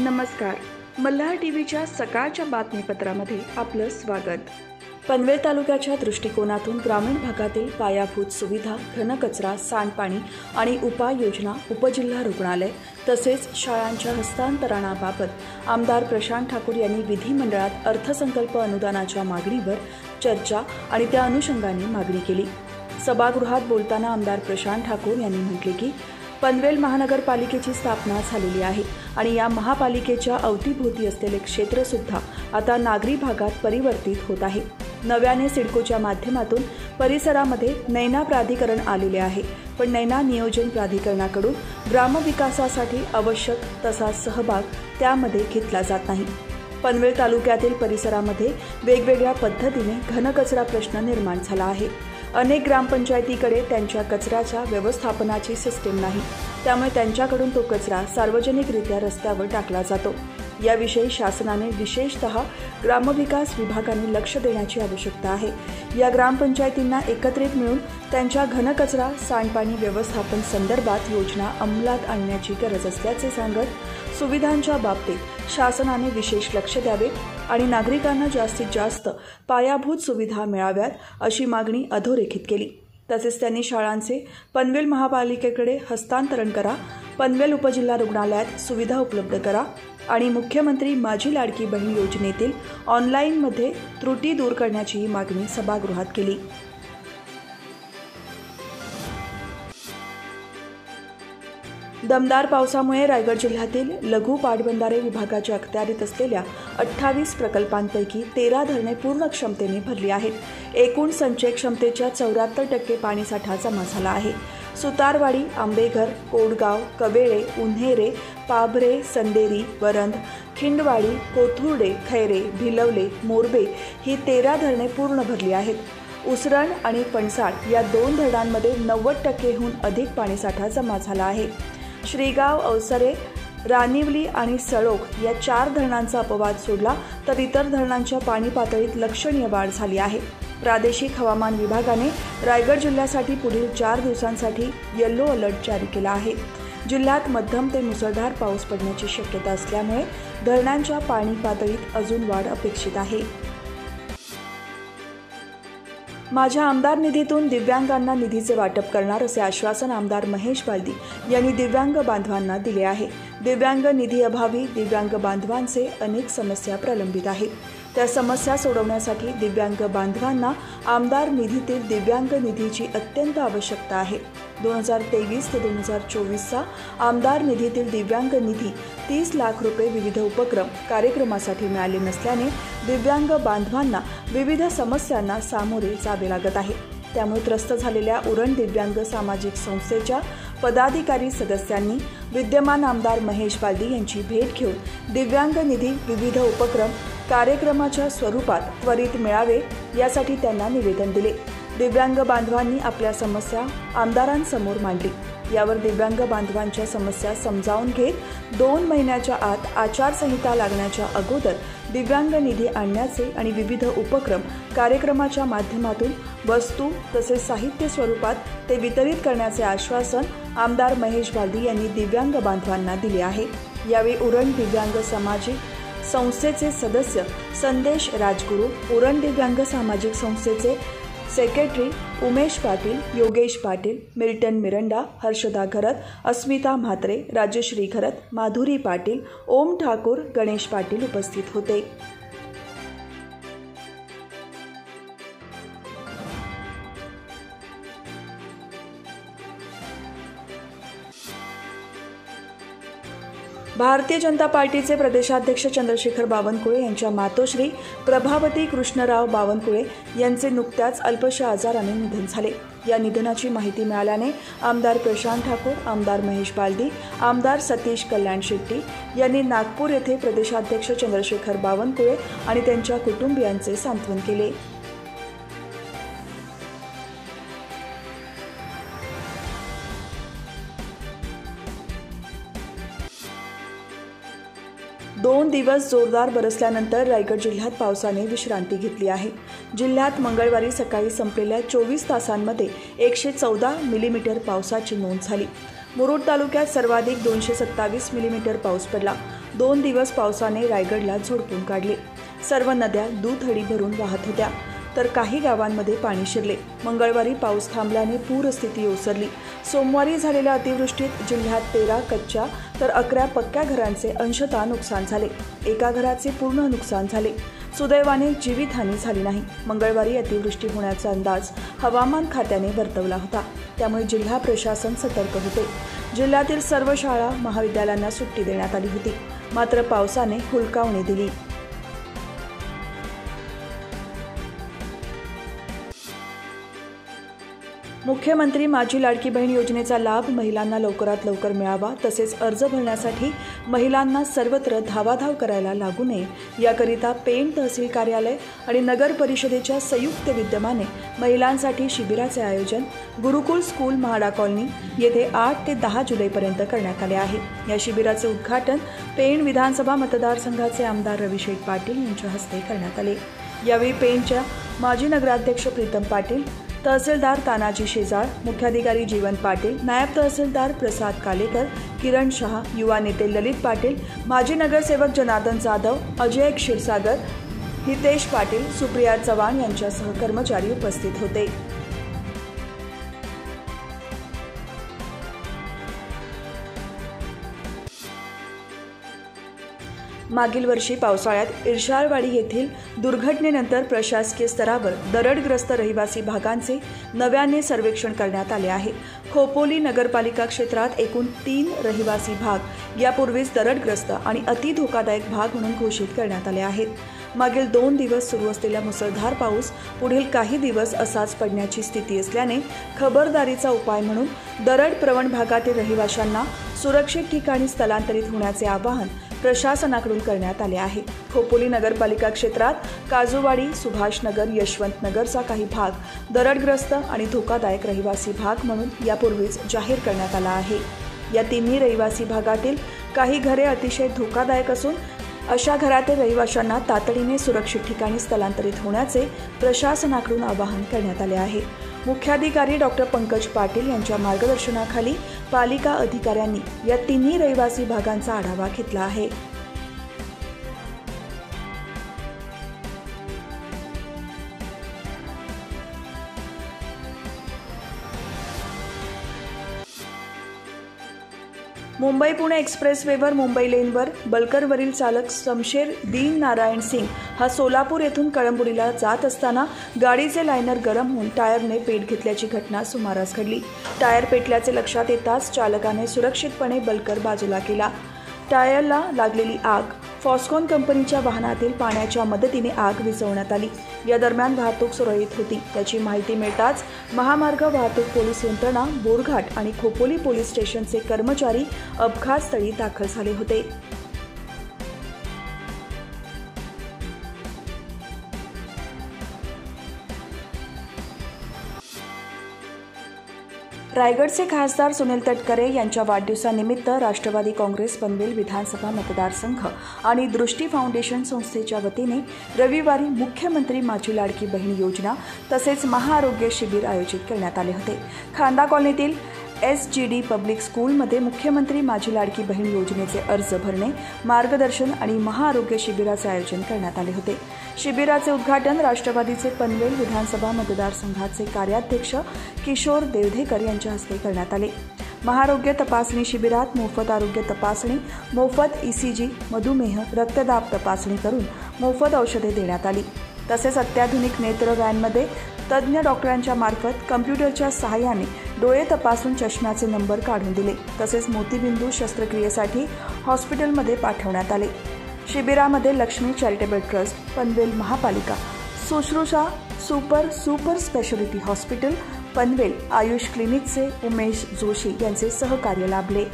नमस्कार. मल्हार टीव्हीच्या सकाळच्या बातमीपत्रामध्ये आपलं स्वागत. पनवेल तालुक्याच्या दृष्टिकोनातून ग्रामीण भागातील पायाभूत सुविधा, घनकचरा, सांडपाणी आणि उपाययोजना, उपजिल्हा रुग्णालय तसेच शाळांच्या हस्तांतरणाबाबत आमदार प्रशांत ठाकूर यांनी विधिमंडळात अर्थसंकल्प अनुदानाच्या मागणीवर चर्चा आणि त्या अनुषंगाने मागणी केली. सभागृहात बोलताना आमदार प्रशांत ठाकूर यांनी म्हटले की पनवेल महानगरपालिकेची स्थापना झालेली आहे आणि या महापालिकेच्या अवतीभोवती असलेले क्षेत्रसुद्धा आता नागरी भागात परिवर्तित होत आहे. नव्याने सिडकोच्या माध्यमातून परिसरामध्ये नैना प्राधिकरण आलेले आहे, पण नैना नियोजन प्राधिकरणाकडून ग्रामविकासासाठी आवश्यक तसा सहभाग त्यामध्ये घेतला जात नाही. पनवेल तालुक्यातील परिसरामध्ये वेगवेगळ्या पद्धतीने घनकचरा प्रश्न निर्माण झाला आहे. अनेक ग्रामपंचायतीकडे त्यांच्या कचऱ्याच्या व्यवस्थापनाची सिस्टीम नाही, त्यामुळे त्यांच्याकडून तो कचरा सार्वजनिकरित्या रस्त्यावर टाकला जातो. याविषयी शासनाने विशेषतः ग्रामविकास विभागाने लक्ष देण्याची आवश्यकता आहे. या ग्रामपंचायतींना एकत्रित मिळून त्यांच्या घनकचरा, सांडपाणी व्यवस्थापन संदर्भात योजना अंमलात आणण्याची गरज असल्याचे सांगत सुविधांच्या बाबतीत शासनाने विशेष लक्ष द्यावे आणि नागरिकांना जास्तीत जास्त पायाभूत सुविधा मिळाव्यात अशी मागणी अधोरेखित केली. तसेच त्यांनी शाळांचे पनवेल महापालिकेकडे हस्तांतरण करा, पनवेल उपजिल्हा रुग्णालयात सुविधा उपलब्ध करा आणि मुख्यमंत्री माझी लाडकी बहीण योजनेतील ऑनलाईनमध्ये त्रुटी दूर करण्याची मागणी सभागृहात केली. दमदार पावसामुळे रायगड जिल्ह्यातील लघु पाटबंधारे विभागाच्या अखत्यारीत असलेल्या 28 प्रकल्पांपैकी 13 धरणे पूर्ण क्षमतेने भरली आहेत. एकूण संचय क्षमतेच्या 74% पाणीसाठा जमा झाला आहे. सुतारवाडी, आंबेघर, कोडगाव, कवेळे, उन्हेरे, पाभरे, संदेरी, वरंद, खिंडवाडी, कोथुर्डे, खैरे, भिलवले, मोरबे ही 13 धरणे पूर्ण भरली आहेत. उसरण आणि पणसाड या 2 धरणांमध्ये 90%हून अधिक पाणीसाठा जमा झाला आहे. श्रीगाव, अवसरे, रानिवली आणि सळोख या 4 धरणांचा अपवाद सोडला तर इतर धरणांच्या पाणी पातळीत लक्षणीय वाढ झाली आहे. प्रादेशिक हवामान विभागाने रायगड जिल्ह्यासाठी पुढील 4 दिवसांसाठी येलो अलर्ट जारी केला आहे. जिल्ह्यात मध्यम ते मुसळधार पाऊस पडण्याची शक्यता असल्यामुळे धरणांच्या पाणी पातळीत अजून वाढ अपेक्षित आहे. माझ्या आमदार निधीतून दिव्यांगांना निधीचे वाटप करणार असे आश्वासन आमदार महेश बालदी यांनी दिव्यांग बांधवांना दिले आहे. दिव्यांग निधी अभावी दिव्यांग बांधवांचे अनेक समस्या प्रलंबित आहेत. त्या समस्या सोडवण्यासाठी दिव्यांग बांधवांना आमदार निधीतील दिव्यांग निधीची अत्यंत आवश्यकता आहे. 2023 ते 2024चा आमदार निधीतील दिव्यांग निधी 30 लाख रुपये विविध उपक्रम कार्यक्रमासाठी मिळाले नसल्याने दिव्यांग बांधवांना विविध समस्यांना सामोरे जावे लागत आहे. त्यामुळे त्रस्त झालेल्या उरण दिव्यांग सामाजिक संस्थेच्या पदाधिकारी सदस्यांनी विद्यमान आमदार महेश बालदी यांची भेट घेऊन दिव्यांग निधी विविध उपक्रम कार्यक्रमाच्या स्वरूपात त्वरित मिळावे यासाठी त्यांना निवेदन दिले. दिव्यांग बांधवांनी आपल्या समस्या आमदारांसमोर मांडली. यावर दिव्यांग बांधवांच्या समस्या समजावून घेत 2 महिन्याच्या आत आचारसंहिता लागण्याच्या अगोदर दिव्यांग निधी आणण्याचे आणि विविध उपक्रम कार्यक्रमाच्या माध्यमातून वस्तू तसेच साहित्य स्वरूपात ते वितरित करण्याचे आश्वासन आमदार महेश बालदी यांनी दिव्यांग बांधवांना दिले आहे. यावेळी उरण दिव्यांग सामाजिक संस्थेचे सदस्य संदेश राजगुरू, उरण दिव्यांग सामाजिक संस्थेचे सेक्रेटरी उमेश पाटील, योगेश पाटील, मिल्टन मिरंडा, हर्षदा घरत, अस्मिता म्हात्रे, राजश्री घरत, माधुरी पाटील, ओम ठाकूर, गणेश पाटील उपस्थित होते. भारतीय जनता पार्टीचे प्रदेशाध्यक्ष चंद्रशेखर बावनकुळे यांच्या मातोश्री प्रभावती कृष्णराव बावनकुळे यांचे नुकत्याच अल्पशा आजाराने निधन झाले. या निधनाची माहिती मिळाल्याने आमदार प्रशांत ठाकूर, आमदार महेश बालदी, आमदार सतीश कल्याण शेट्टी यांनी नागपूर येथे प्रदेशाध्यक्ष चंद्रशेखर बावनकुळे आणि त्यांच्या कुटुंबियांचे सांत्वन केले. दोन दिवस जोरदार बरसल्यानंतर रायगड जिल्ह्यात पावसाने विश्रांती घेतली आहे. जिल्ह्यात मंगळवारी सकाळी संपलेल्या 24 तासांमध्ये 114 मिलीमीटर पावसाची नोंद झाली. मुरुड तालुक्यात सर्वाधिक 227 मिलीमीटर पाऊस पडला. 2 दिवस पावसाने रायगडला झोडपून काढले. सर्व नद्या दुथडी भरून वाहत होत्या, तर काही गावांमध्ये पाणी शिरले. मंगळवारी पाऊस थांबल्याने पूरस्थिती ओसरली. सोमवारी झालेल्या अतिवृष्टीत जिल्ह्यात 13 कच्च्या तर 11 पक्क्या घरांचे अंशतः नुकसान झाले. एका घराचे पूर्ण नुकसान झाले. सुदैवाने जीवितहानी झाली नाही. मंगळवारी अतिवृष्टी होण्याचा अंदाज हवामान खात्याने वर्तवला होता, त्यामुळे जिल्हा प्रशासन सतर्क होते. जिल्ह्यातील सर्व शाळा महाविद्यालयांना सुट्टी देण्यात आली होती. मात्र पावसाने हुलकावणी दिली. मुख्यमंत्री माझी लाडकी बहीण योजनेचा लाभ महिलांना लवकरात लवकर मिळावा, तसेच अर्ज भरण्यासाठी महिलांना सर्वत्र धावाधाव करायला लागू नये याकरिता पेण तहसील कार्यालय आणि नगर परिषदेच्या संयुक्त विद्यमाने महिलांसाठी शिबिराचे आयोजन गुरुकुल स्कूल म्हाडा कॉलनी येथे 8 ते 10 जुलैपर्यंत करण्यात आले आहे. या शिबिराचे उद्घाटन पेण विधानसभा मतदारसंघाचे आमदार रविशेठ पाटील यांच्या हस्ते करण्यात आले. यावेळी पेणच्या माजी नगराध्यक्ष प्रीतम पाटील, तहसीलदार तानाजी शेजाळ, मुख्याधिकारी जीवन पाटील, नायब तहसीलदार प्रसाद कालेकर, किरण शहा, युवा नेते ललित पाटील, माजी नगरसेवक जनार्दन जाधव, अजय क्षीरसागर, हितेश पाटील, सुप्रिया चव्हाण यांच्यासह कर्मचारी उपस्थित होते. मागील वर्षी पावसाळ्यात इर्शाळवाडी येथील दुर्घटनेनंतर प्रशासकीय स्तरावर दरडग्रस्त रहिवासी भागांचे नव्याने सर्वेक्षण करण्यात आले आहे. खोपोली नगरपालिका क्षेत्रात एकूण 3 रहिवासी भाग यापूर्वीच दरडग्रस्त आणि अति धोकादायक भाग म्हणून घोषित करण्यात आले आहेत. मागील 2 दिवस सुरू असलेला मुसळधार पाऊस पुढील काही दिवस असाच पडण्याची स्थिती असल्याने खबरदारीचा उपाय म्हणून दरड प्रवण भागातील रहिवाशांना सुरक्षित ठिकाणी स्थलांतरित होण्याचे आवाहन प्रशासनाकडून करण्यात आले आहे. खोपोली नगरपालिका क्षेत्रात काजूवाडी, सुभाषनगर, यशवंतनगरचा काही भाग दरडग्रस्त आणि धोकादायक रहिवासी भाग म्हणून यापूर्वीच जाहीर करण्यात आला आहे. या तिन्ही रहिवासी भागातील काही घरे अतिशय धोकादायक असून अशा घरातील रहिवाशांना तातडीने सुरक्षित ठिकाणी स्थलांतरित होण्याचे प्रशासनाकडून आवाहन करण्यात आले आहे. मुख्याधिकारी डॉक्टर पंकज पाटील यांच्या मार्गदर्शनाखाली पालिका अधिकाऱ्यांनी या तिन्ही रहिवासी भागांचा आढावा घेतला आहे. मुंबई पुणे एक्सप्रेसवेवर मुंबई लेनवर बलकरवरील चालक शमशेर दीन नारायण सिंग हा सोलापूर येथून कळंबुडीला जात असताना गाडीचे लायनर गरम होऊन टायरने पेट घेतल्याची घटना सुमारास घडली. टायर पेटल्याचे लक्षात येताच चालकाने सुरक्षितपणे बलकर बाजूला केला. टायरला लागलेली आग फॉस्कॉन कंपनीच्या वाहनातील पाण्याच्या मदतीने आग विझवण्यात आली. या दरम्यान वाहतूक सुरळीत होती. त्याची माहिती मिळताच महामार्ग वाहतूक पोलीस यंत्रणा, बोरघाट आणि खोपोली पोलीस स्टेशनचे कर्मचारी अपघातस्थळी दाखल झाले होते. रायगडचे खासदार सुनील तटकरे यांच्या वाढदिवसानिमित्त राष्ट्रवादी काँग्रेस पनवेल विधानसभा मतदारसंघ आणि दृष्टी फाउंडेशन संस्थेच्या वतीने रविवारी मुख्यमंत्री माझी लाडकी बहीण योजना तसेच महाआरोग्य शिबिर आयोजित करण्यात आले होते. खांदा कॉलनीतील SGD पब्लिक स्कूलमध्ये मुख्यमंत्री माझी लाडकी बहीण योजनेचे अर्ज भरणे, मार्गदर्शन आणि महाआरोग्य शिबिराचे आयोजन करण्यात आले होते. शिबिराचे उद्घाटन राष्ट्रवादीचे पनवेल विधानसभा मतदारसंघाचे कार्याध्यक्ष किशोर देवधेकर यांच्या हस्ते करण्यात आले. महाआरोग्य तपासणी शिबिरात मोफत आरोग्य तपासणी, मोफत ECG, मधुमेह, रक्तदाब तपासणी करून मोफत औषधे देण्यात आली. तसेच अत्याधुनिक नेत्र व्हॅनमध्ये तज्ज्ञ डॉक्टरांच्या मार्फत कम्प्युटरच्या सहाय्याने डोळे तपासून चष्म्याचे नंबर काढून दिले. तसेच मोतीबिंदू शस्त्रक्रियेसाठी हॉस्पिटलमध्ये पाठवण्यात आले. शिबिरामध्ये लक्ष्मी चॅरिटेबल ट्रस्ट, पनवेल महापालिका, Sushrusha super speciality hospital, Panvel Ayush क्लिनिकचे उमेश जोशी यांचे सहकार्य लाभले.